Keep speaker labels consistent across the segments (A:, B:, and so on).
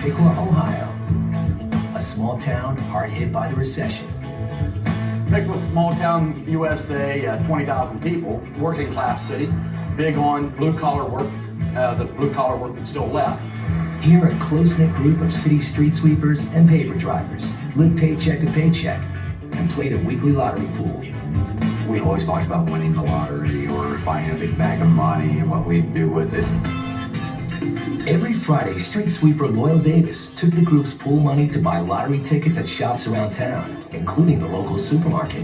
A: Piqua, Ohio, a small town hard hit by the recession.
B: Piqua's small town, USA, 20,000 people, working class city, big on blue collar work, the blue collar work that's still left.
A: Here, a close-knit group of city street sweepers and paper drivers lived paycheck to paycheck and played a weekly lottery pool.
C: We always talked about winning the lottery or finding a big bag of money and what we'd do with it.
A: Every Friday, street sweeper Loyal Davis took the group's pool money to buy lottery tickets at shops around town, including the local supermarket.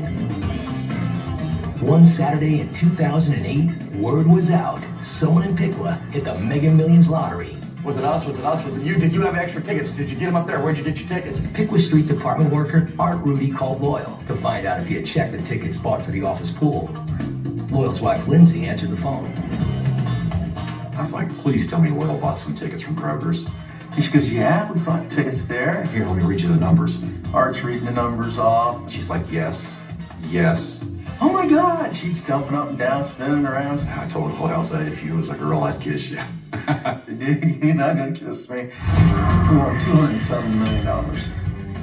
A: One Saturday in 2008, word was out. Someone in Piqua hit the Mega Millions lottery.
B: Was it us? Was it us? Was it you? Did you have extra tickets? Did you get them up there? Where'd you get your tickets?
A: Piqua Street Department worker Art Rudy called Loyal to find out if he had checked the tickets bought for the office pool. Loyal's wife Lindsay answered the phone.
C: I was like, please tell me Loyal bought some tickets from Kroger's. She goes, yeah, we bought tickets there. Here, let me read you the numbers. Art's reading the numbers off. She's like, yes, yes. Oh my God, she's jumping up and down, spinning around. I told Loyal, I said, if you was a girl, I'd kiss you. Dude, you're not gonna kiss me. We won $207 million.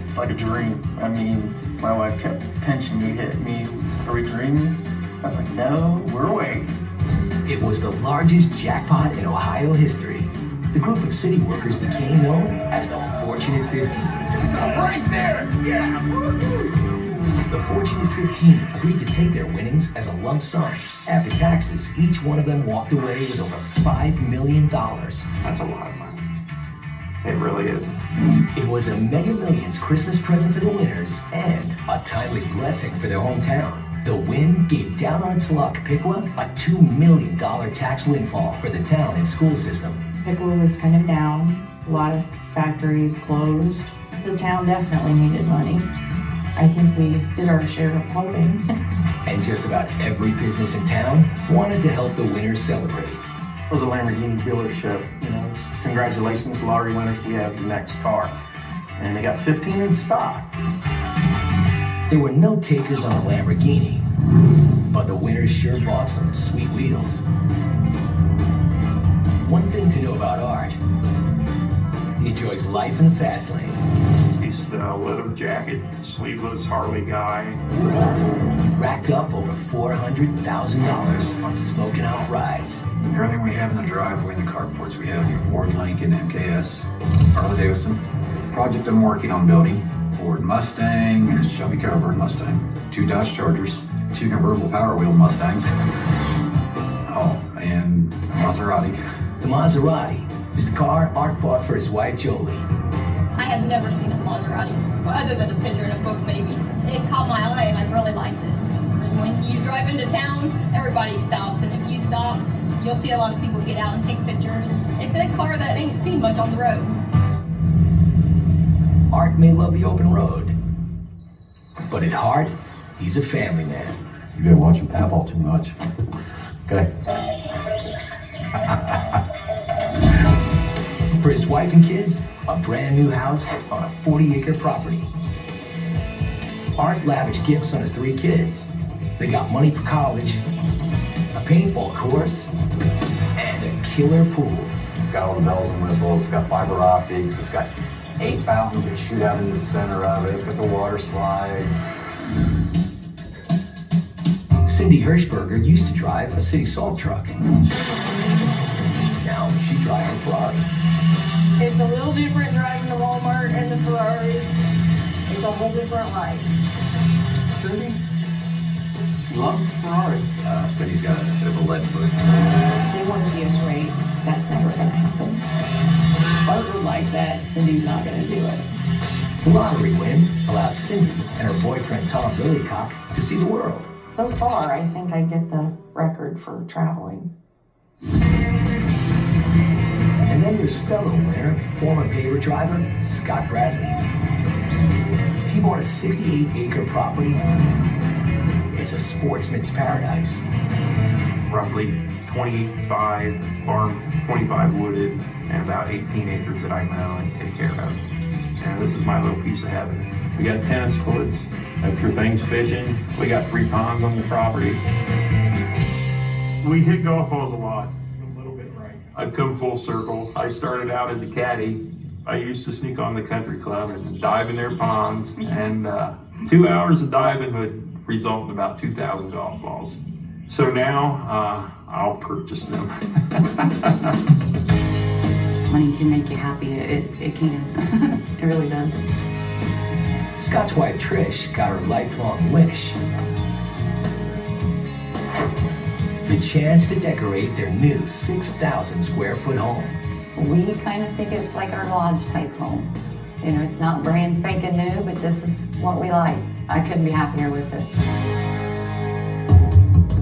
C: It's like a dream. I mean, my wife kept pinching me, hitting me. Are we dreaming? I was like, no, we're awake.
A: It was the largest jackpot in Ohio history. The group of city workers became known as the Fortune15.
B: Right there! Yeah!
A: The Fortune15 agreed to take their winnings as a lump sum. After taxes, each one of them walked away with over $5 million.
C: That's a lot of money. It really is.
A: It was a Mega Millions Christmas present for the winners and a timely blessing for their hometown. The win gave down on its luck Piqua a $2 million tax windfall for the town and school system.
D: Piqua was kind of down. A lot of factories closed. The town definitely needed money. I think we did our share of helping.
A: And just about every business in town wanted to help the winners celebrate.
B: It was a Lamborghini dealership. You know, congratulations, lottery winners, we have the next car. And they got 15 in stock.
A: There were no takers on the Lamborghini, but the winners sure bought some sweet wheels. One thing to know about Art, he enjoys life in the fast lane.
E: He's the leather jacket, sleeveless Harley guy.
A: He racked up over $400,000 on smoking out rides.
C: Everything we have in the driveway and the carports, we have your Ford, Lincoln, MKS, Harley Davidson. Project I'm working on building, Ford Mustang, Shelby Caravan Mustang, 2 Dodge Chargers, 2 convertible Power Wheel Mustangs. Oh, and a Maserati.
A: The Maserati is the car Art bought for his wife Jolie.
F: I have never seen a Maserati, other than a picture in a book maybe. It caught my eye and I really liked it. Because when you drive into town, everybody stops, and if you stop, you'll see a lot of people get out and take pictures. It's a car that ain't seen much on the road.
A: Art may love the open road, but at heart, he's a family man.
C: You've been watching Papal too much. Okay.
A: For his wife and kids, a brand new house on a 40-acre property. Art lavished gifts on his 3 kids. They got money for college, a paintball course, and a killer pool.
C: It's got all the bells and whistles, it's got fiber optics, it's got 8 fountains that shoot out into the center of it, it's got the water slide.
A: Cindy Hirschberger used to drive a city salt truck. Now she drives a Ferrari.
D: It's a little different driving the Walmart and the Ferrari. It's a whole different life.
B: Cindy, she loves the Ferrari.
C: Cindy's got a bit of a lead foot.
D: They want to see us race. That's never going to happen. If I would like that, Cindy's not going to do it.
A: The lottery win allows Cindy and her boyfriend Tom Billycock to see the world.
D: So far, I think I get the record for traveling.
A: And then there's fellow winner, former paver driver, Scott Bradley. He bought a 68-acre property. It's a sportsman's paradise.
E: Roughly 25 farm, 25 wooded, and about 18 acres that I mow and take care of. And this is my little piece of heaven. We got tennis courts, extra things fishing. We got 3 ponds on the property. We hit golf balls a lot. I've come full circle. I started out as a caddy I used to sneak on the country club and dive in their ponds, and 2 hours of diving would result in about 2,000 golf balls. So now I'll purchase them.
G: Money can make you happy. It can. It really does.
A: Scott's wife Trish got her lifelong wish. The chance to decorate their new 6,000 square foot home.
G: We kind of think it's like our lodge type home. You know, it's not brand spanking new, but this is what we like. I couldn't be happier with it.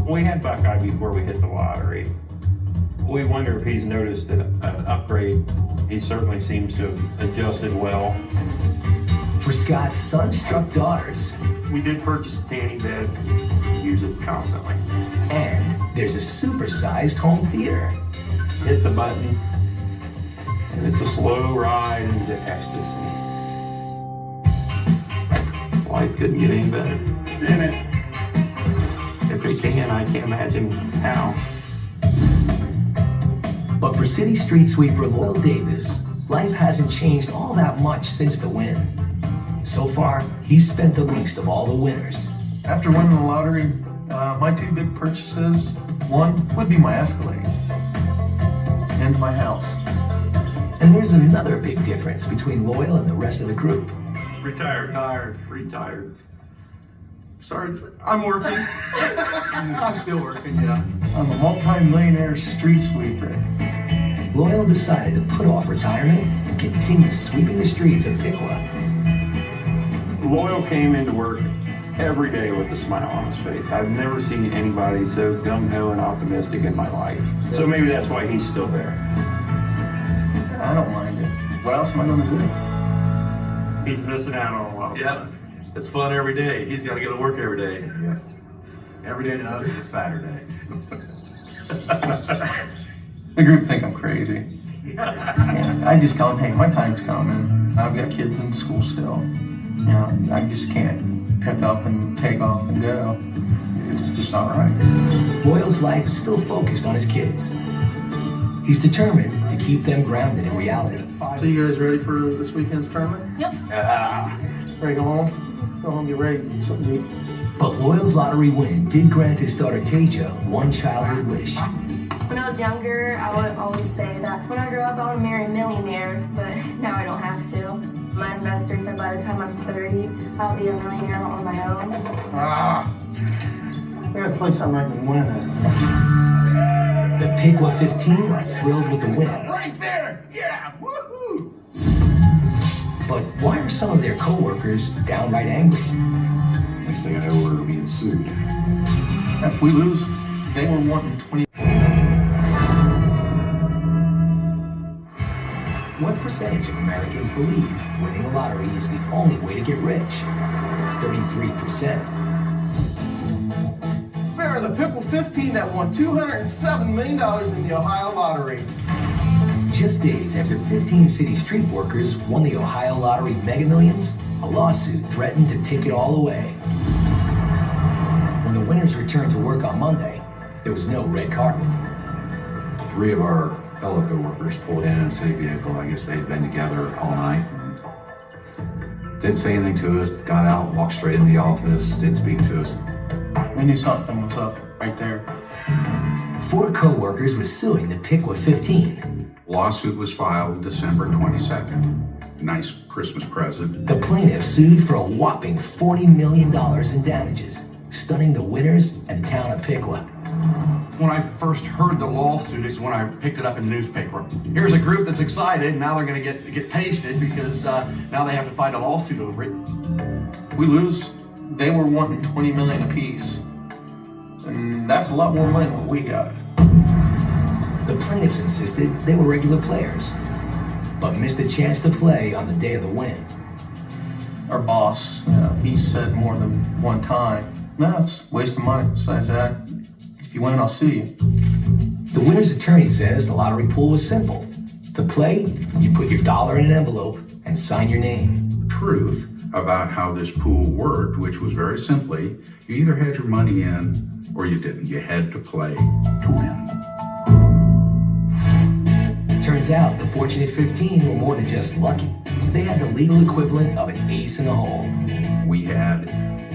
E: We had Buckeye before we hit the lottery. We wonder if he's noticed an upgrade. He certainly seems to have adjusted well.
A: For Scott's sun-struck daughters.
E: We did purchase a tanning bed, use it constantly.
A: And there's a supersized home theater.
E: Hit the button, and it's a slow ride into ecstasy. Life couldn't get any better. It's in it. If it can, I can't imagine how.
A: But for city street sweeper Loyal Davis, life hasn't changed all that much since the win. So far, he's spent the least of all the winners.
C: After winning the lottery, my two big purchases, one would be my Escalade and my house.
A: And there's another big difference between Loyal and the rest of the group.
E: Retired.
C: Sorry, I'm working. I'm still working, yeah. I'm a multi-millionaire street sweeper.
A: Loyal decided to put off retirement and continue sweeping the streets of Piqua.
E: Loyal came into work every day with a smile on his face. I've never seen anybody so gung-ho and optimistic in my life. So maybe that's why he's still there.
C: I don't mind it. What else am I gonna do?
E: He's missing out on a lot.
H: Yep. It's fun every day. He's got to go to work every day.
C: Yes. Every day to us is a Saturday. The group think I'm crazy. Yeah, I just tell them, hey, my time's coming. I've got kids in school still. You know, I just can't pick up and take off and go. It's just not right.
A: Loyal's life is still focused on his kids. He's determined to keep them grounded in reality.
I: So you guys ready for this weekend's tournament?
F: Yep.
I: Ready to go home? Go home, get ready, get something to eat.
A: But Loyal's lottery win did grant his daughter Tasia one childhood wish.
J: When I was younger, I would always say that when I grow up, I want to marry a millionaire, but now I don't have to. My investor said by the time I'm 30, I'll be a millionaire on my own.
I: I gotta play something I can win at.
A: The Piqua 15 are thrilled with the win.
I: Right there! Yeah! Woohoo!
A: But why are some of their co-workers downright angry?
C: Next thing I know, we're being sued. If we lose, they were wanting 20.
A: What percentage of Americans believe winning a lottery is the only way to get rich? 33%.
I: We are the Pickle 15 that won $207 million in the Ohio lottery.
A: Just days after 15 city street workers won the Ohio Lottery Mega Millions, a lawsuit threatened to take it all away. When the winners returned to work on Monday, there was no red carpet.
C: 3 of our fellow co-workers pulled in a city vehicle. I guess they'd been together all night. Didn't say anything to us, got out, walked straight into the office, didn't speak to us. We knew something was up right there.
A: 4 co-workers were suing the Piqua 15.
K: Lawsuit was filed December 22nd. Nice Christmas present.
A: The plaintiff sued for a whopping $40 million in damages, stunning the winners and the town of Piqua.
B: When I first heard the lawsuit is when I picked it up in the newspaper. Here's a group that's excited, now they're gonna get pasted because now they have to fight a lawsuit over it.
C: We lose, they were wanting 20 million apiece. And that's a lot more money than what we got.
A: The plaintiffs insisted they were regular players, but missed a chance to play on the day of the win.
C: Our boss, he said more than one time, no, it's a waste of money. Besides that, if you win, I'll sue you.
A: The winner's attorney says the lottery pool was simple. To play, you put your dollar in an envelope and sign your name.
K: Truth about how this pool worked, which was very simply, you either had your money in or you didn't. You had to play to win.
A: Turns Turns out the Fortunate 15 were more than just lucky. They had the legal equivalent of an ace in the hole.
K: We had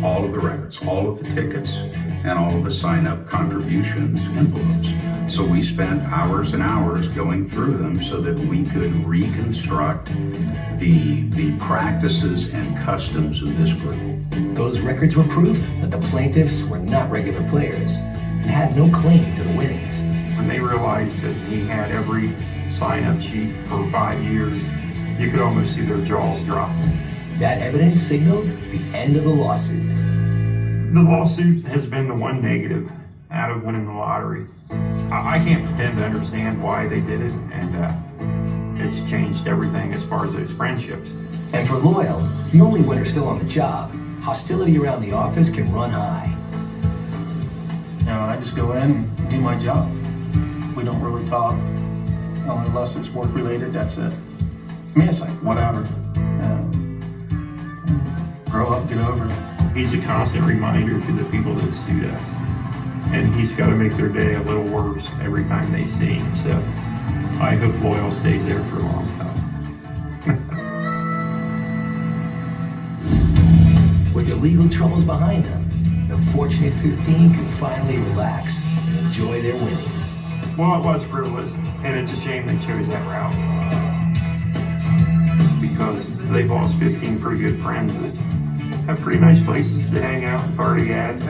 K: all of the records, all of the tickets, and all of the sign-up contributions envelopes. So we spent hours and hours going through them so that we could reconstruct the practices and customs of this group.
A: Those records were proof that the plaintiffs were not regular players and had no claim to the winnings.
E: When they realized that he had every sign-up sheet for 5 years, you could almost see their jaws drop.
A: That evidence signaled the end of the lawsuit.
E: The lawsuit has been the one negative out of winning the lottery. I can't pretend to understand why they did it, and it's changed everything as far as those friendships.
A: And for Loyal, the only winner still on the job, hostility around the office can run high.
C: You know, I just go in and do my job. We don't really talk, unless it's work related, that's it. I mean, it's like, whatever. Grow up, get over it.
E: He's a constant reminder to the people that sued us. And he's got to make their day a little worse every time they see him. So I hope Loyal stays there for a long time.
A: With their legal troubles behind them, the Fortunate 15 could finally relax and enjoy their winnings.
E: Well, it was frivolous, and it's a shame they chose that route. Because they've lost 15 pretty good friends that have pretty nice places to hang out and party at.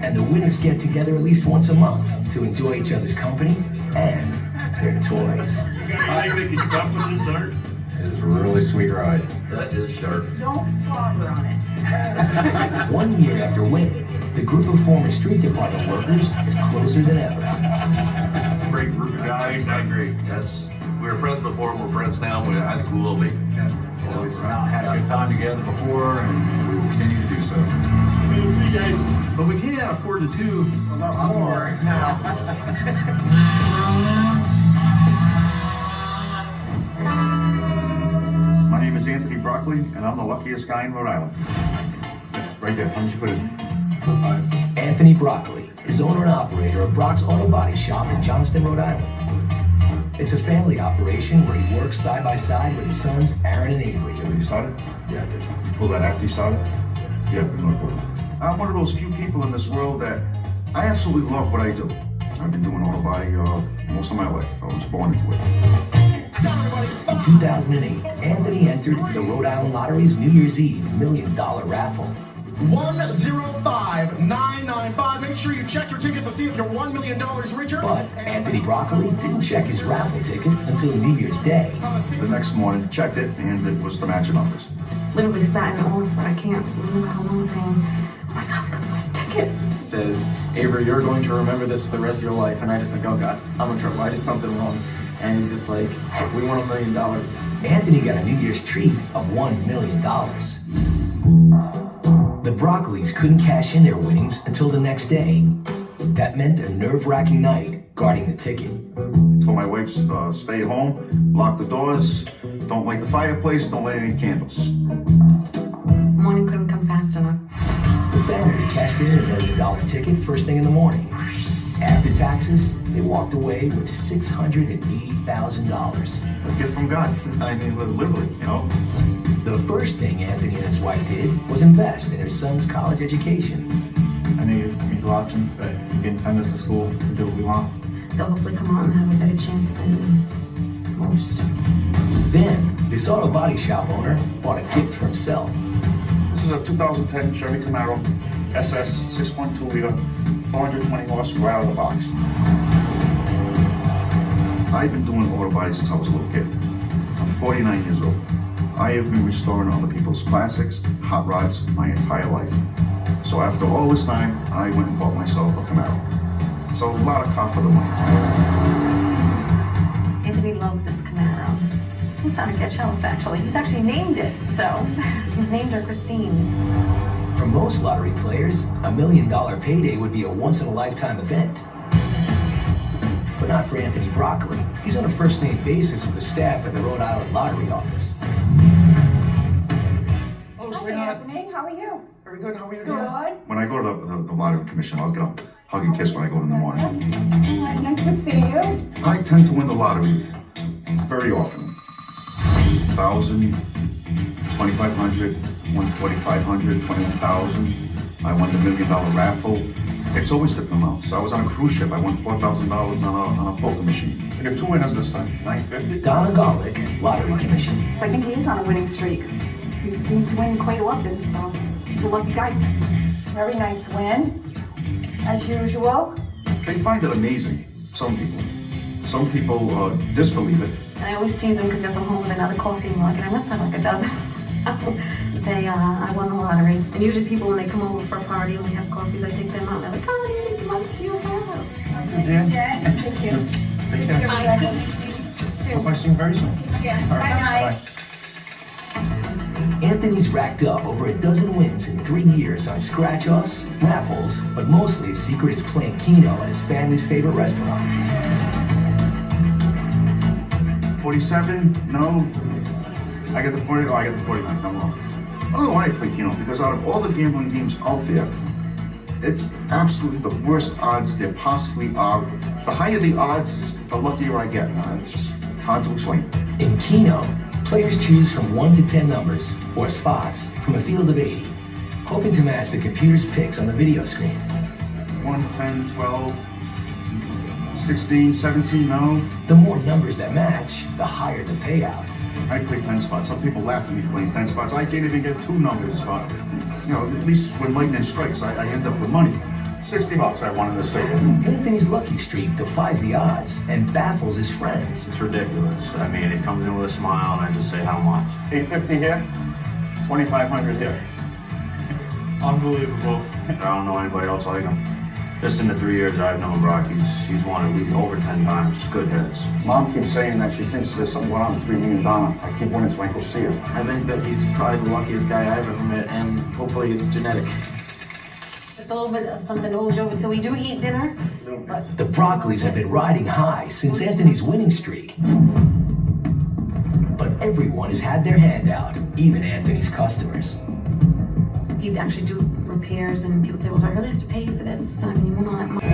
A: And the winners get together at least once a month to enjoy each other's company and their toys.
H: I think you come with this, sir.
C: It is a really sweet ride.
H: That is sharp.
D: Don't slobber on it.
A: 1 year after winning, the group of former street department workers is closer than ever.
E: Great group of guys.
H: I agree. We were friends before, we're friends now, I think we will be.
C: Always went out and had a good time together before, and we will continue to do so.
I: But we can't afford to do a lot more now.
L: My name is Anthony Broccoli, and I'm the luckiest guy in Rhode Island. Right there, why don't you put it in?
A: Anthony Broccoli is owner and operator of Brock's Auto Body Shop in Johnston, Rhode Island. It's a family operation where he works side by side with his sons, Aaron and Avery.
L: You started? Yeah, I did. You pull that after you started? Yeah, no problem. I'm one of those few people in this world that I absolutely love what I do. I've been doing auto body most of my life. I was born into it.
A: In 2008, Anthony entered the Rhode Island Lottery's New Year's Eve $1 million raffle.
I: 105995. Make sure you check your tickets to see if you're $1 million richer.
A: But Anthony Broccoli didn't check his raffle ticket until New Year's Day.
L: The next morning, checked it, and it was the matching numbers.
D: Literally sat in the order for I can't remember how long saying, oh my God, I got my ticket.
M: It says, Avery, you're going to remember this for the rest of your life. And I just like, oh God, I'm in trouble. I did something wrong. And he's just like, we want $1 million.
A: Anthony got a New Year's treat of $1 million. The Broccolis couldn't cash in their winnings until the next day. That meant a nerve-wracking night guarding the ticket.
L: Told my wife, stay at home, lock the doors, don't light the fireplace, don't light any candles.
D: Morning couldn't come fast enough.
A: The family cashed in a $1 million ticket first thing in the morning. After taxes, they walked away with $680,000.
L: A gift from God. I mean, literally, you know.
A: The first thing Anthony and his wife did was invest in their son's college education.
M: I know it means a lot to him, but he can send us to school to do what we want.
D: They'll hopefully come on and have a better chance than most.
A: Then, this auto body shop owner bought a gift for himself.
L: This is a 2010 Chevy Camaro SS 6.2 liter, 420 horse right out of the box. I've been doing auto body since I was a little kid. I'm 49 years old. I have been restoring other people's classics, hot rods, my entire life. So after all this time, I went and bought myself a Camaro. So a lot of cost for the money.
D: Anthony loves this Camaro. I'm starting to get jealous, actually. He's actually named it, so he's named her Christine.
A: For most lottery players, $1 million payday would be a once-in-a-lifetime event. But not for Anthony Broccoli. He's on a first-name basis with the staff at the Rhode Island Lottery office.
L: Oh, sweetheart.
D: Anthony, how are you?
L: Very good. How are you?
D: Good.
L: When I go to the lottery commission, I'll get a hug and kiss when I go in the morning.
N: Nice to see you.
L: I tend to win the lottery very often. 1,000, 2,500, won 4,500, 21,000. I won the $1 million raffle. It's always different amounts. I was on a cruise ship. I won $4,000 on a poker machine. I got 2 winners this time. 950.
A: Donna Garlick, Lottery Commission.
N: I think he is on a winning streak. He seems to win quite often, so he's a lucky guy. Very nice win, as usual.
L: They find it amazing, some people. Some people disbelieve it.
O: And I always tease him because he'll come home with another coffee mug, and I must have like a dozen. Say, I won the lottery. And usually people, when they come over for a party and we have coffees, I take them out and they're like, oh, how many mugs do you have?
N: Yeah. Thank you.
L: Take care.
N: Bye.
L: Hope I see you very soon.
N: Yeah.
L: All right.
N: Bye.
A: Anthony's racked up over a dozen wins in 3 years on scratch-offs, raffles, but mostly his secret is playing Keno at his family's favorite restaurant.
L: 47, no. I get the 40, I get the 49, I'm wrong. I don't know why I play Keno, because out of all the gambling games out there, it's absolutely the worst odds there possibly are. The higher the odds, the luckier I get. It's just hard to explain.
A: In Keno, players choose from 1 to 10 numbers, or spots, from a field of 80, hoping to match the computer's picks on the video screen.
L: 1, 10, 12, 16, 17, no.
A: The more numbers that match, the higher the payout.
L: I play 10 spots. Some people laugh at me playing 10 spots. I can't even get 2 numbers. You know, at least when lightning strikes, I end up with money. $60 I wanted to say.
A: Anthony's lucky streak defies the odds and baffles his friends.
E: It's ridiculous. I mean, it comes in with a smile and I just say how much.
B: 850 here, 2,500 here.
E: Unbelievable. I don't know anybody else like him. Just in the 3 years I've known Brock, he's won at least over 10 times. Good hits.
L: Mom keeps saying that she thinks there's something going on between me and Donna. I keep winning so I can go see her.
M: I think that he's probably the luckiest guy I've ever met, and hopefully it's genetic.
O: Just a little bit of something to hold you over till we do eat dinner.
A: The Broccoli's have been riding high since Anthony's winning streak. But everyone has had their hand out, even Anthony's customers.
O: He'd actually do repairs, and people say, well, do I really have to pay you for this? I mean, you went on that money.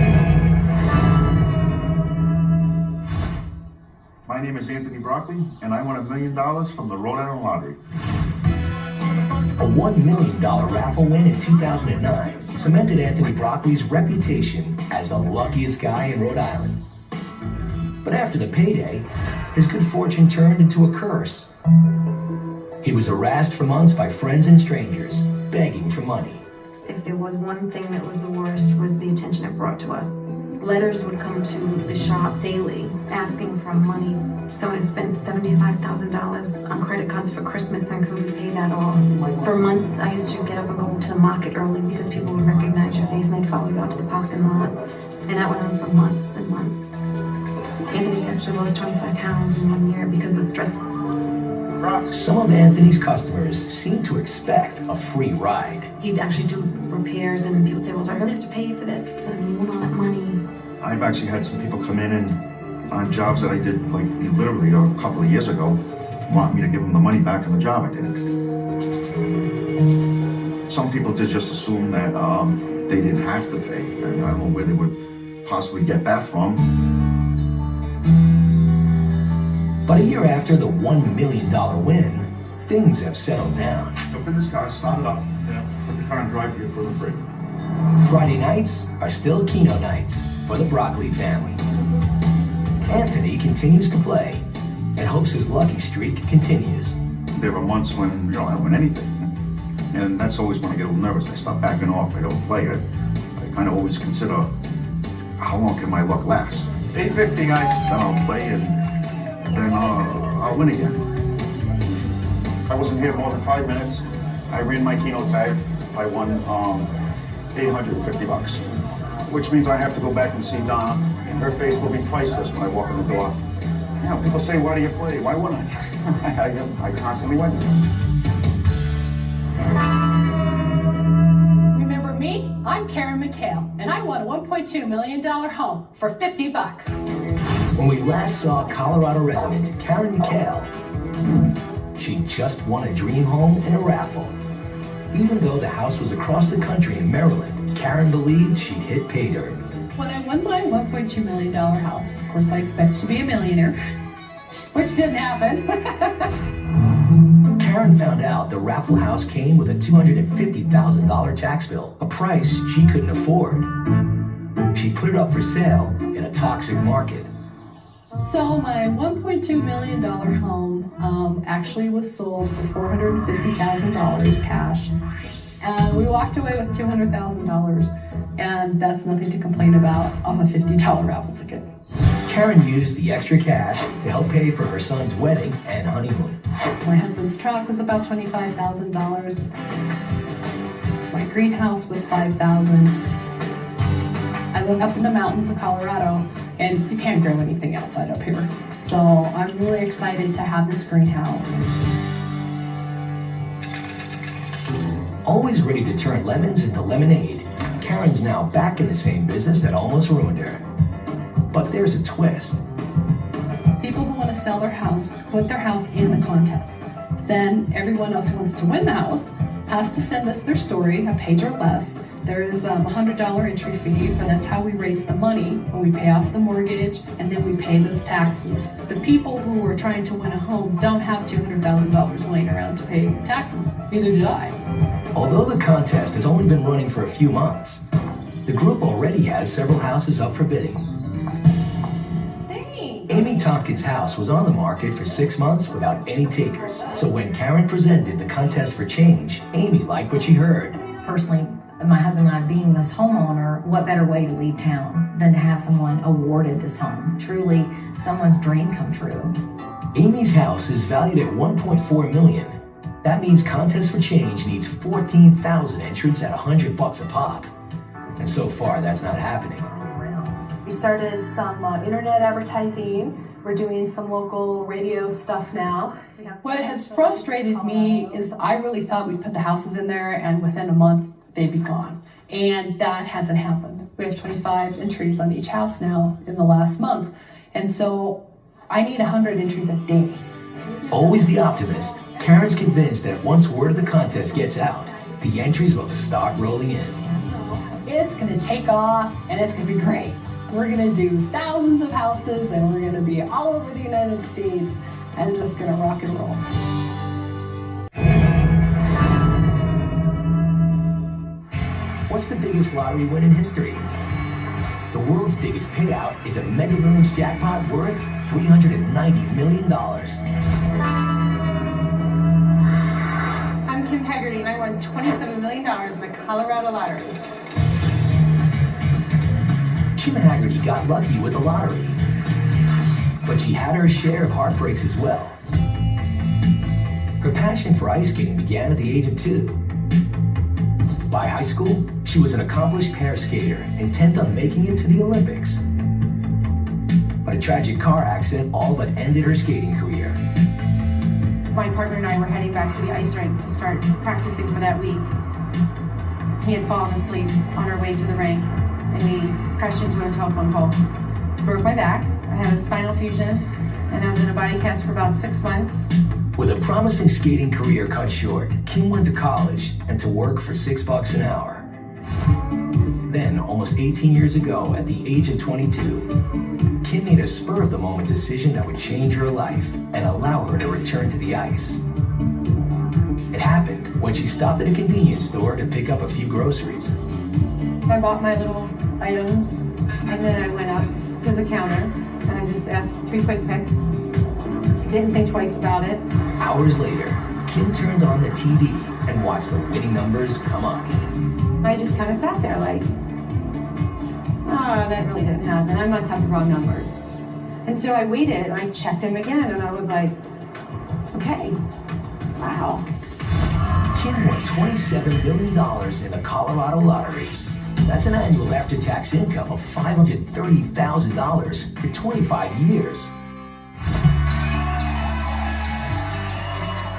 L: My name is Anthony Broccoli, and I won $1 million from the Rhode Island Lottery.
A: A $1 million raffle win in 2009 cemented Anthony Broccoli's reputation as the luckiest guy in Rhode Island. But after the payday, his good fortune turned into a curse. He was harassed for months by friends and strangers, begging for money.
O: If there was one thing that was the worst, was the attention it brought to us. Letters would come to the shop daily asking for money. Someone had spent $75,000 on credit cards for Christmas and couldn't pay that off. For months, I used to get up and go to the market early because people would recognize your face and they'd follow you out to the parking lot. And that went on for months and months. Anthony actually lost 25 pounds in 1 year because of stress.
A: Some of Anthony's customers seem to expect a free ride.
O: He'd actually do repairs, and people would say, well, do I really have to pay you for this? I mean, you want all that money. I've
L: actually had some people come in and on jobs that I did, like literally a couple of years ago, want me to give them the money back on the job I did. Some people did just assume that they didn't have to pay. And I don't know where they would possibly get that from.
A: But a year after the $1 million win, things have settled down.
L: Jump in this car, start it up, put the car and drive here for the free.
A: Friday nights are still Keno nights for the Broccoli family. Anthony continues to play and hopes his lucky streak continues.
L: There are months when I don't win anything. And that's always when I get a little nervous. I start backing off, I don't play it. I kind of always consider, how long can my luck last? 850 guys. Then I'll play and then I'll win again. I wasn't here more than 5 minutes. I ran my Keno tag. I won $850, which means I have to go back and see Donna, and her face will be priceless when I walk in the door. You know, people say, why do you play? Why wouldn't I? I constantly win.
P: Remember me? I'm Karen McHale, and I won a $1.2 million home for $50.
A: When we last saw Colorado resident Karen McHale, she just won a dream home in a raffle. Even though the house was across the country in Maryland, Karen believed she'd hit pay dirt.
P: When I won my $1.2 million house, of course I expected to be a millionaire, which didn't happen.
A: Karen found out the raffle house came with a $250,000 tax bill, a price she couldn't afford. She put it up for sale in a toxic market.
P: So my $1.2 million home actually was sold for $450,000 cash. And we walked away with $200,000, and that's nothing to complain about off a $50 raffle ticket.
A: Karen used the extra cash to help pay for her son's wedding and honeymoon.
P: My husband's truck was about $25,000. My greenhouse was $5,000. I live up in the mountains of Colorado, and you can't grow anything outside up here. So I'm really excited to have this greenhouse.
A: Always ready to turn lemons into lemonade, Karen's now back in the same business that almost ruined her. But there's a twist.
P: People who want to sell their house put their house in the contest. Then everyone else who wants to win the house has to send us their story, a page or less. There is a $100 entry fee, and that's how we raise the money when we pay off the mortgage and then we pay those taxes. The people who are trying to win a home don't have $200,000 laying around to pay taxes. Neither did I.
A: Although the contest has only been running for a few months, the group already has several houses up for bidding. Amy Tompkins' house was on the market for 6 months without any takers. So when Karen presented the contest for change, Amy liked what she heard.
Q: Personally, my husband and I being this homeowner, what better way to leave town than to have someone awarded this home? Truly, someone's dream come true.
A: Amy's house is valued at $1.4 million. That means Contest for Change needs 14,000 entrants at $100 a pop. And so far, that's not happening.
R: We started some internet advertising. We're doing some local radio stuff now.
P: What has frustrated me is I really thought we'd put the houses in there and within a month they'd be gone. And that hasn't happened. We have 25 entries on each house now in the last month. And so I need 100 entries a day.
A: Always the optimist, Karen's convinced that once word of the contest gets out, the entries will start rolling in.
P: It's gonna take off and it's gonna be great. We're gonna do thousands of houses and we're gonna be all over the United States and just gonna rock and roll.
A: What's the biggest lottery win in history? The world's biggest payout is a Mega Millions jackpot worth $390 million.
S: I'm Kim Haggarty and I won $27 million in the Colorado lottery.
A: Kim Haggarty got lucky with the lottery, but she had her share of heartbreaks as well. Her passion for ice skating began at the age of 2. By high school, she was an accomplished pair skater, intent on making it to the Olympics. But a tragic car accident all but ended her skating career.
S: My partner and I were heading back to the ice rink to start practicing for that week. He had fallen asleep on our way to the rink, and we crashed into a telephone pole. Broke my back, I had a spinal fusion, and I was in a body cast for about 6 months.
A: With a promising skating career cut short, Kim went to college and to work for $6 an hour. Then, almost 18 years ago, at the age of 22, Kim made a spur-of-the-moment decision that would change her life and allow her to return to the ice. It happened when she stopped at a convenience store to pick up a few groceries.
S: I bought my little items, and then I went up to the counter, and I just asked 3 quick picks. Didn't think twice about it.
A: Hours later, Kim turned on the TV and watched the winning numbers come up.
S: I just kind of sat there like, oh, that really didn't happen. I must have the wrong numbers. And so I waited and I checked them again and I was like, okay, wow.
A: Kim won $27 million in the Colorado lottery. That's an annual after-tax income of $530,000 for 25 years.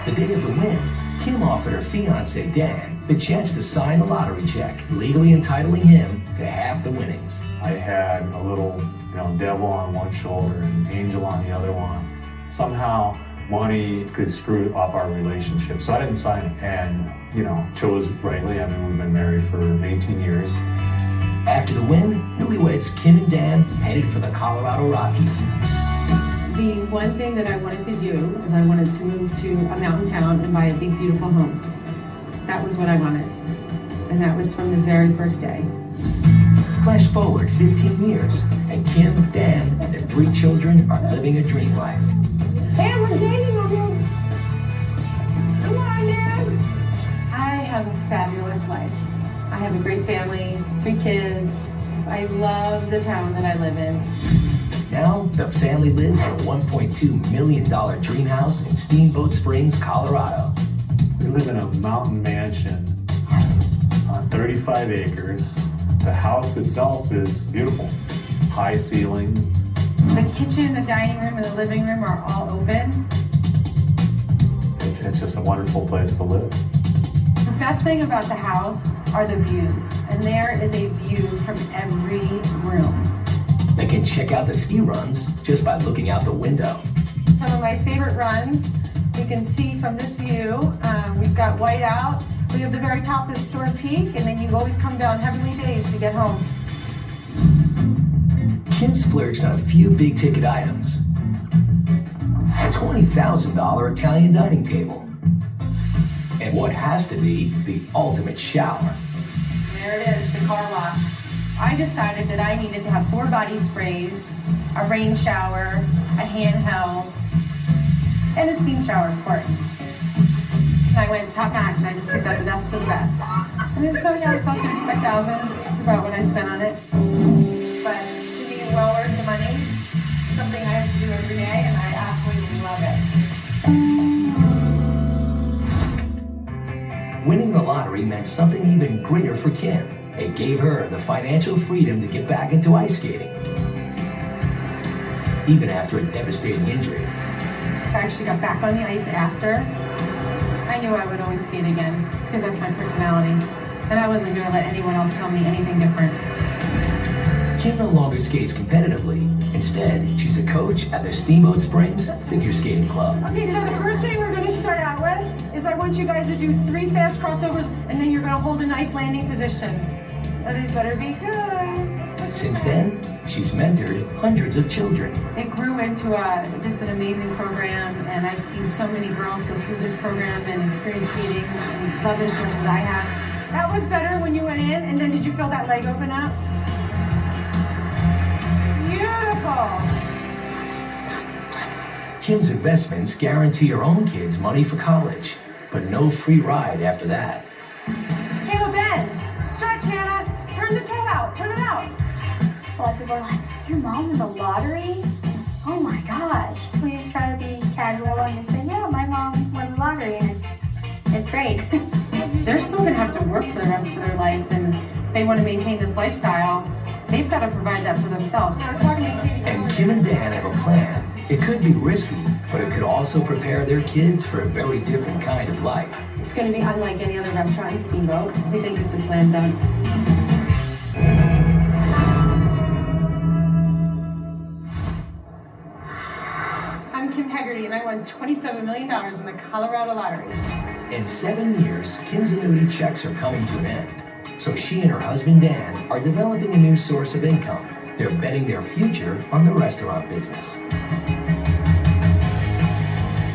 A: The day of the win, Kim offered her fiancé, Dan, the chance to sign the lottery check, legally entitling him to half the winnings.
T: I had a little, devil on one shoulder and angel on the other one. Somehow, money could screw up our relationship. So I didn't sign it and, chose rightly. I mean, we've been married for 18 years.
A: After the win, newlyweds Kim and Dan headed for the Colorado Rockies.
S: The one thing that I wanted to do is I wanted to move to a mountain town and buy a big, beautiful home. That was what I wanted. And that was from the very first day.
A: Flash forward 15 years, and Kim, Dan, and their 3 children are living a dream life.
N: Hey, we're dating on you. Come on, Dan.
S: I have a fabulous life. I have a great family, 3 kids. I love the town that I live in.
A: Now, the family lives in a $1.2 million dream house in Steamboat Springs, Colorado.
T: We live in a mountain mansion on 35 acres. The house itself is beautiful. High ceilings.
S: The kitchen, the dining room, and the living room are all open.
T: It's just a wonderful place to live.
S: The best thing about the house are the views, and there is a view from every room.
A: They can check out the ski runs just by looking out the window.
S: Some of my favorite runs, you can see from this view. We've got white out. We have the very top of Storm Peak, and then you always come down Heavenly Days to get home.
A: Kim splurged on a few big-ticket items. A $20,000 Italian dining table. And what has to be the ultimate shower.
S: There it is, the car wash. I decided that I needed to have 4 body sprays, a rain shower, a handheld, and a steam shower, of course. And I went top notch, and I just picked out the best of the best. And then, so yeah, about $55,000. That's about what I spent on it. But to me, well worth the money. It's something I have to do every day, and I absolutely love
A: it. Winning the lottery meant something even greater for Kim. It gave her the financial freedom to get back into ice skating, even after a devastating injury.
S: I actually got back on the ice after. I knew I would always skate again, because that's my personality. And I wasn't going to let anyone else tell me anything different.
A: Kim no longer skates competitively. Instead, she's a coach at the Steamboat Springs Figure Skating Club.
N: Okay, so the first thing we're going to start out with is I want you guys to do 3 fast crossovers, and then you're going to hold a nice landing position. Now these better be good.
A: Since then, she's mentored hundreds of children.
S: It grew into just an amazing program, and I've seen so many girls go through this program and experience skating and love it as much as I have.
N: That was better when you went in, and then did you feel that leg open up? Beautiful.
A: Kim's investments guarantee her own kids money for college, but no free ride after that.
N: Kayla, bend. Stretch, Hannah. Turn the toe out. Turn it out.
U: A lot of people are like, your mom won the lottery? Oh my gosh. We try to be casual and just say, yeah, my mom won the lottery, and it's great.
S: They're still going to have to work for the rest of their life, and if they want to maintain this lifestyle, they've got to provide that for themselves.
A: And Kim and Dan have a plan. It could be risky, but it could also prepare their kids for a very different kind of life.
S: It's going to be unlike any other restaurant in Steamboat. We think it's a slam dunk. I'm Kim Haggarty, and I won $27 million in the Colorado lottery.
A: In 7 years, Kim's annuity checks are coming to an end. So she and her husband Dan are developing a new source of income. They're betting their future on the restaurant business.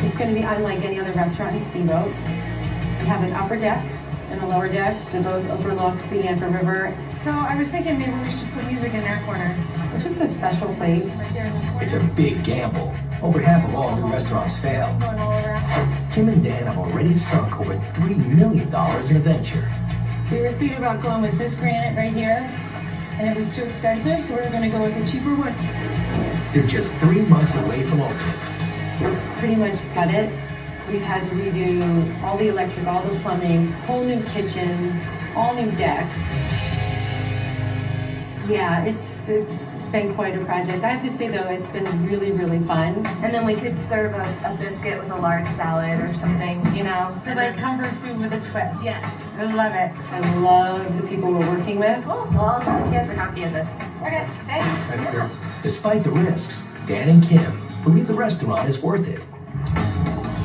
S: It's going to be unlike any other restaurant in Steamboat. We have an upper deck and a lower deck. They both overlook the Yampa River. So I was thinking maybe we should put music in that corner. It's just a special place.
A: It's a big gamble. Over half of all new restaurants fail. Kim and Dan have already sunk over $3 million in a venture.
S: We were thinking about going with this granite right here, and it was too expensive, so we were going to go with a cheaper wood.
A: They're just 3 months away from opening.
S: It's pretty much gutted. We've had to redo all the electric, all the plumbing, whole new kitchen, all new decks. Yeah, it's been quite a project. I have to say though, it's been really, really fun.
U: And then we could serve a biscuit with a large salad or something, you know.
S: So like comfort food with a twist.
U: Yes.
S: I love it. I love the people we're working with.
U: Cool. Well, I'll send you guys a copy of this. Okay, thanks.
T: Thanks, girl.
A: Despite the risks, Dan and Kim believe the restaurant is worth it.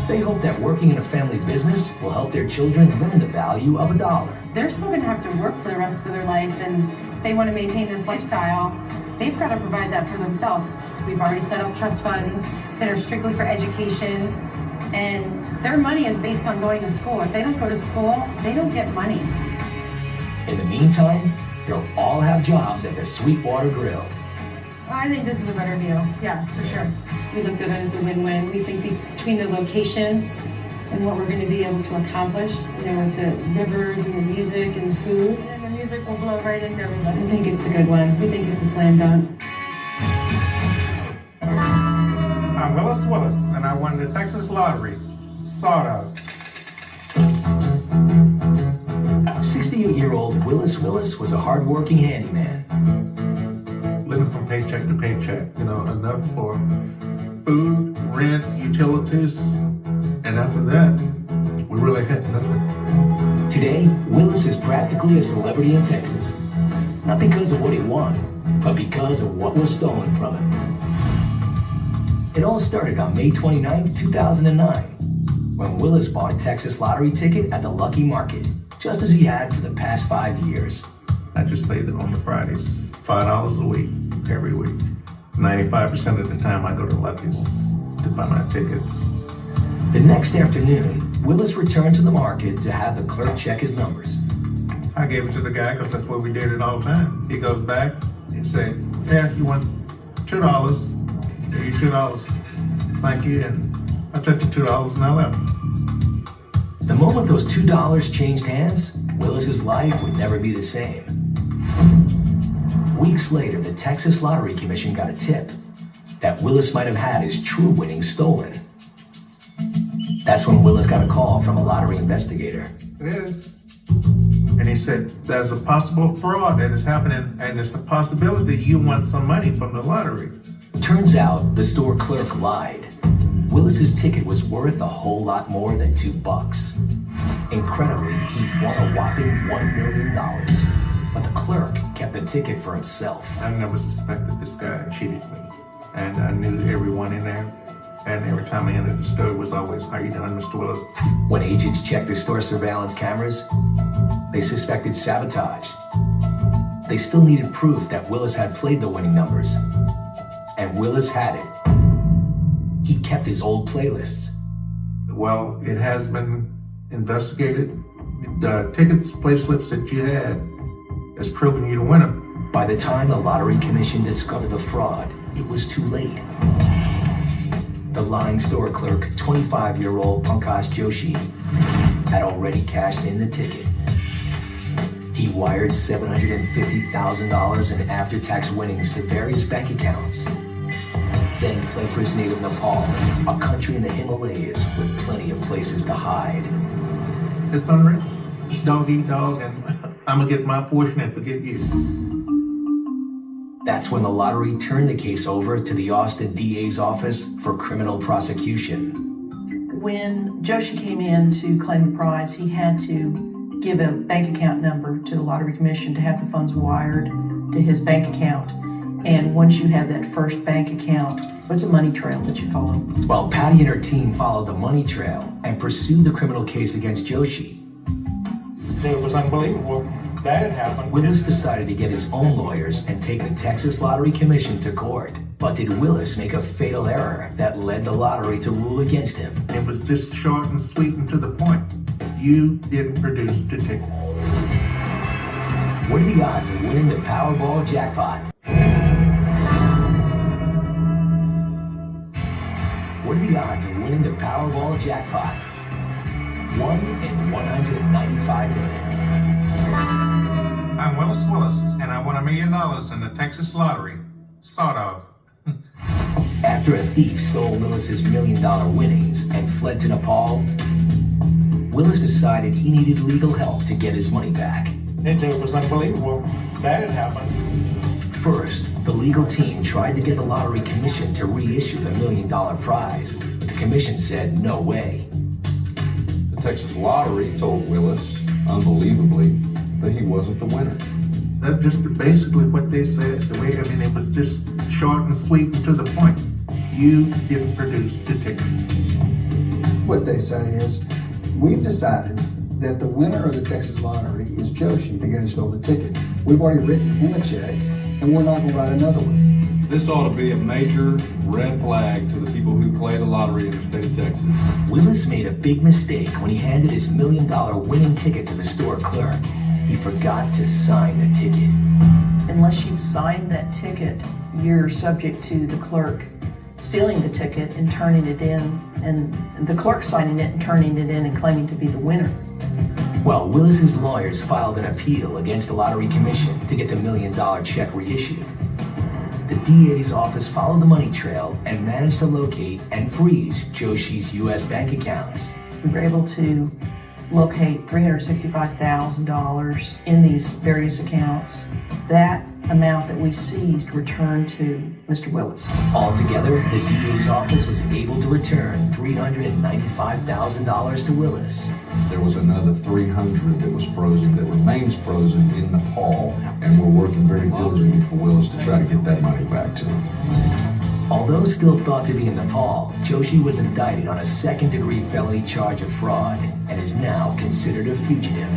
A: They hope that working in a family business will help their children learn the value of a dollar.
S: They're still going to have to work for the rest of their life, and they want to maintain this lifestyle, they've got to provide that for themselves. We've already set up trust funds that are strictly for education, and their money is based on going to school. If they don't go to school, they don't get money.
A: In the meantime, they'll all have jobs at the Sweetwater Grill.
S: I think this is a better deal, yeah, for sure. We looked at it as a win-win. We think between the location and what we're going to be able to accomplish, with the rivers and the music and the food. And the music will blow right into everybody. I think it's a good one. We think it's a slam dunk.
G: I'm Willis, and I won the Texas lottery. Sort of.
A: 68-year-old Willis was a hard-working handyman.
G: Living from paycheck to paycheck, enough for food, rent, utilities, and after that, we really had nothing.
A: Today, Willis is practically a celebrity in Texas. Not because of what he won, but because of what was stolen from him. It all started on May 29, 2009, when Willis bought a Texas lottery ticket at the Lucky Market, just as he had for the past 5 years.
G: I just played it on the Fridays, $5 a week, every week. 95% of the time I go to Lucky's to buy my tickets.
A: The next afternoon, Willis returned to the market to have the clerk check his numbers.
G: I gave it to the guy because that's what we did it all the time. He goes back and say, "Yeah, you want $2. Give you $2. Thank you." And I took the $2 and I left.
A: The moment those $2 changed hands, Willis's life would never be the same. Weeks later, the Texas Lottery Commission got a tip that Willis might have had his true winnings stolen. That's when Willis got a call from a lottery investigator.
G: It is. And he said, "There's a possible fraud that is happening, and it's a possibility you want some money from the lottery."
A: Turns out the store clerk lied. Willis's ticket was worth a whole lot more than $2. Incredibly, he won a whopping $1 million. But the clerk kept the ticket for himself.
G: I never suspected this guy cheated me. And I knew everyone in there. And every time I entered the store, it was always, "How you doing, Mr. Willis?"
A: When agents checked the store surveillance cameras, they suspected sabotage. They still needed proof that Willis had played the winning numbers. And Willis had it. He kept his old playlists.
G: Well, it has been investigated. The tickets, play slips that you had has proven you to win them.
A: By the time the Lottery Commission discovered the fraud, it was too late. The lying store clerk, 25-year-old Pankaj Joshi, had already cashed in the ticket. He wired $750,000 in after-tax winnings to various bank accounts, then fled for his native Nepal, a country in the Himalayas with plenty of places to hide.
G: It's unreal. It's dog eat dog, and I'm gonna get my portion and forget you.
A: That's when the lottery turned the case over to the Austin DA's office for criminal prosecution.
V: When Joshi came in to claim the prize, he had to give a bank account number to the Lottery Commission to have the funds wired to his bank account. And once you have that first bank account, what's a money trail that you follow?
A: While Patty and her team followed the money trail and pursued the criminal case against Joshi,
G: it was unbelievable. That had happened.
A: Willis decided to get his own lawyers and take the Texas Lottery Commission to court. But did Willis make a fatal error that led the lottery to rule against him?
G: It was just short and sweet and to the point. You didn't produce the ticket.
A: What are the odds of winning the Powerball jackpot? What are the odds of winning the Powerball jackpot? 1 in 195 million.
G: I'm Willis, and I won $1 million in the Texas lottery. Sort of.
A: After a thief stole Willis's $1 million winnings and fled to Nepal, Willis decided he needed legal help to get his money back.
G: It was unbelievable. That had happened.
A: First, the legal team tried to get the Lottery Commission to reissue the $1 million prize, but the commission said no way.
W: The Texas Lottery told Willis, unbelievably, that he wasn't the winner.
G: That's just basically what they said. It was just short and sweet and to the point. You didn't produce the ticket.
X: What they say is, we've decided
F: that the winner of the Texas lottery is Joshi, the guy who stole the ticket. We've already written him a check, and we're not going to write another one.
W: This ought to be a major red flag to the people who play the lottery in the state of Texas.
A: Willis made a big mistake when he handed his $1 million winning ticket to the store clerk. He forgot to sign the ticket.
V: Unless you've signed that ticket, you're subject to the clerk stealing the ticket and turning it in, and the clerk signing it and turning it in and claiming to be the winner.
A: Well, Willis's lawyers filed an appeal against the Lottery Commission to get the $1 million check reissued. The DA's office followed the money trail and managed to locate and freeze Joshi's U.S. bank accounts.
V: We were able to locate $365,000 in these various accounts. That amount that we seized returned to Mr. Willis.
A: Altogether, the DA's office was able to return $395,000 to Willis.
W: There was another 300 that was frozen, that remains frozen in Nepal, and we're working very diligently for Willis to try to get that money back to him.
A: Although still thought to be in Nepal, Joshi was indicted on a second-degree felony charge of fraud and is now considered a fugitive.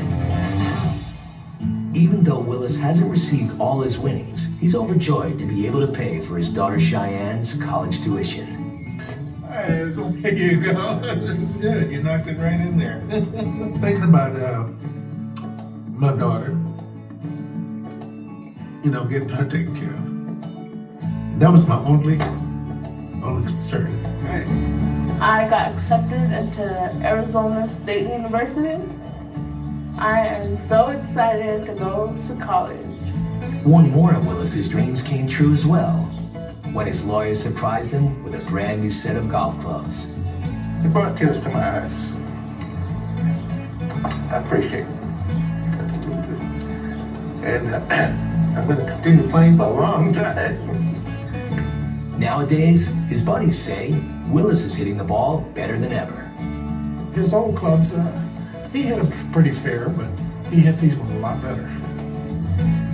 A: Even though Willis hasn't received all his winnings, he's overjoyed to be able to pay for his daughter Cheyenne's college tuition.
G: Hey, so here you go. It's good. You knocked it right in there. Thinking about my daughter, getting her taken care of. That was my only concern. Right.
J: I got accepted into Arizona State University. I am so excited to go to college.
A: One more of Willis's dreams came true as well, when his lawyers surprised him with a brand new set of golf clubs.
G: It brought tears to my eyes. I appreciate it. And I'm going to continue playing for a long time.
A: Nowadays, his buddies say Willis is hitting the ball better than ever.
G: His old clubs, he hit them pretty fair, but he hits these ones a lot better.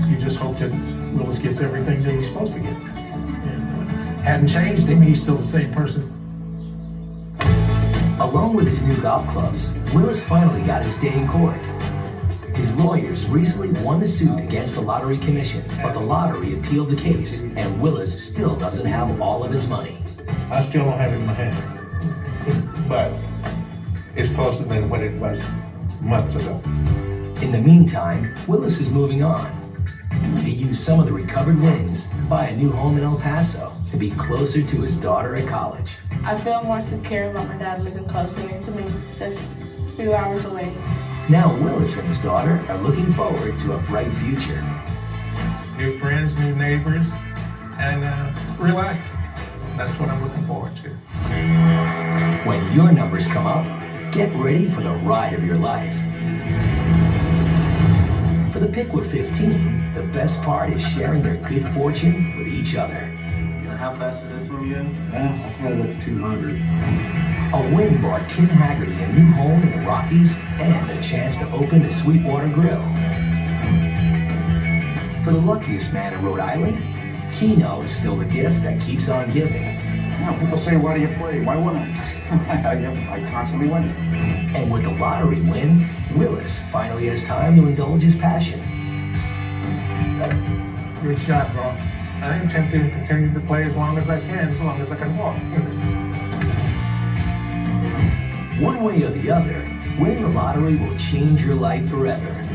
G: You just hope that Willis gets everything that he's supposed to get. And hadn't changed him, he's still the same person.
A: Along with his new golf clubs, Willis finally got his day in court. His lawyers recently won the suit against the Lottery Commission, but the lottery appealed the case, and Willis still doesn't have all of his money.
G: I still don't have it in my hand, but it's closer than what it was months ago.
A: In the meantime, Willis is moving on. He used some of the recovered winnings to buy a new home in El Paso to be closer to his daughter at college.
J: I feel more secure about my dad living closer to me, just a few hours away.
A: Now Willis and his daughter are looking forward to a bright future.
G: New friends, new neighbors, and relax. That's what I'm looking forward to.
A: When your numbers come up, get ready for the ride of your life. For the Pickwood 15, the best part is sharing their good fortune with each other.
M: How fast is this one going?
W: I had it up to 200.
A: A win brought Kim Haggarty a new home in the Rockies and a chance to open the Sweetwater Grill. For the luckiest man in Rhode Island, Keno is still the gift that keeps on giving.
L: People say, why do you play? Why wouldn't I? I constantly win.
A: And with the lottery win, Willis finally has time to indulge his passion.
G: Good shot, bro. I intend to continue to play as long as I can, as long as I can walk.
A: One way or the other, winning the lottery will change your life forever.